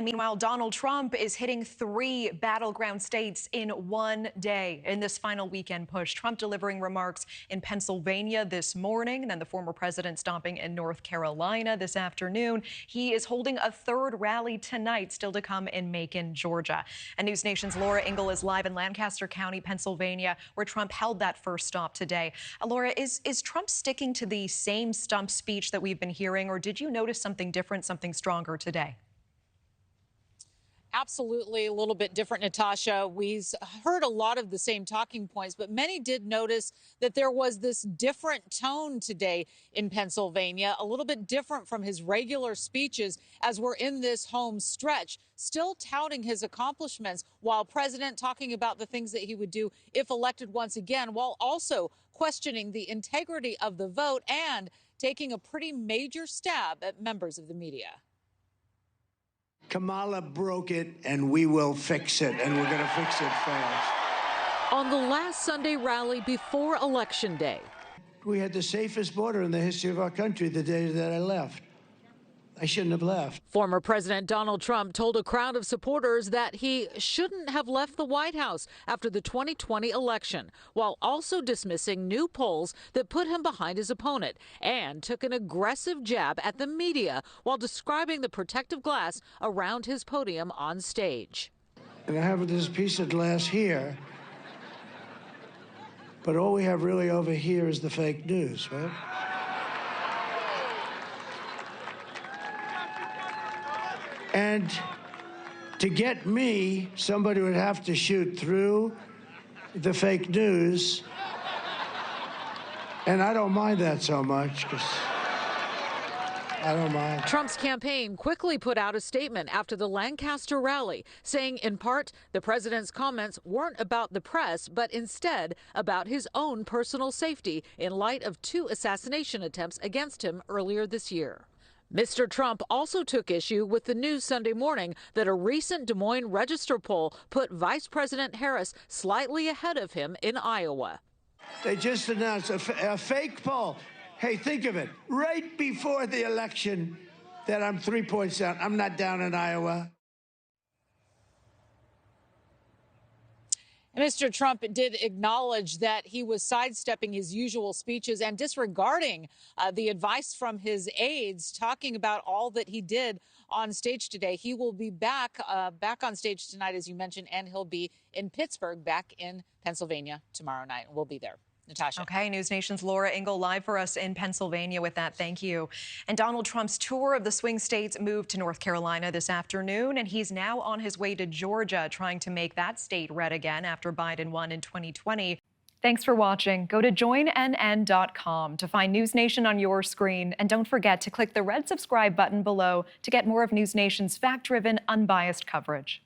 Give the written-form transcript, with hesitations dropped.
Meanwhile, Donald Trump is hitting 3 battleground states in one day in this final weekend push. Trump delivering remarks in Pennsylvania this morning, and then the former president stopping in North Carolina this afternoon. He is holding a third rally tonight, still to come in Macon, Georgia. And News Nation's Laura Ingle is live in Lancaster County, Pennsylvania, where Trump held that first stop today. Laura, is Trump sticking to the same stump speech that we've been hearing, or did you notice something different, something stronger today? Absolutely a little bit different, Natasha. We've heard a lot of the same talking points, but many did notice that there was this different tone today in Pennsylvania, a little bit different from his regular speeches as we're in this home stretch, still touting his accomplishments while President talking about the things that he would do if elected once again, while also questioning the integrity of the vote and taking a pretty major stab at members of the media. Kamala broke it, and we will fix it, and we're going to fix it fast. On the last Sunday rally before Election Day, we had the safest border in the history of our country the day that I left. I shouldn't have left. Former President Donald Trump told a crowd of supporters that he shouldn't have left the White House after the 2020 election, while also dismissing new polls that put him behind his opponent, and took an aggressive jab at the media while describing the protective glass around his podium on stage. And I have this piece of glass here, but all we have really over here is the fake news, right? And to get me, somebody would have to shoot through the fake news. And I don't mind that so much, because I don't mind. Trump's campaign quickly put out a statement after the Lancaster rally, saying in part the president's comments weren't about the press, but instead about his own personal safety in light of 2 assassination attempts against him earlier this year. Mr. Trump also took issue with the news Sunday morning that a recent Des Moines Register poll put Vice President Harris slightly ahead of him in Iowa. They just announced a fake poll. Hey, think of it. Right before the election, that I'm 3 points down. I'm not down in Iowa. Mr. Trump did acknowledge that he was sidestepping his usual speeches and disregarding the advice from his aides, talking about all that he did on stage today. He will be back on stage tonight, as you mentioned, and he'll be in Pittsburgh, back in Pennsylvania tomorrow night. We'll be there. Natasha. Okay, News Nation's Laura Ingle live for us in Pennsylvania with that. Thank you. And Donald Trump's tour of the swing states moved to North Carolina this afternoon, and he's now on his way to Georgia, trying to make that state red again after Biden won in 2020. Thanks for watching. Go to joinnn.com to find News Nation on your screen. And don't forget to click the red subscribe button below to get more of News Nation's fact-driven, unbiased coverage.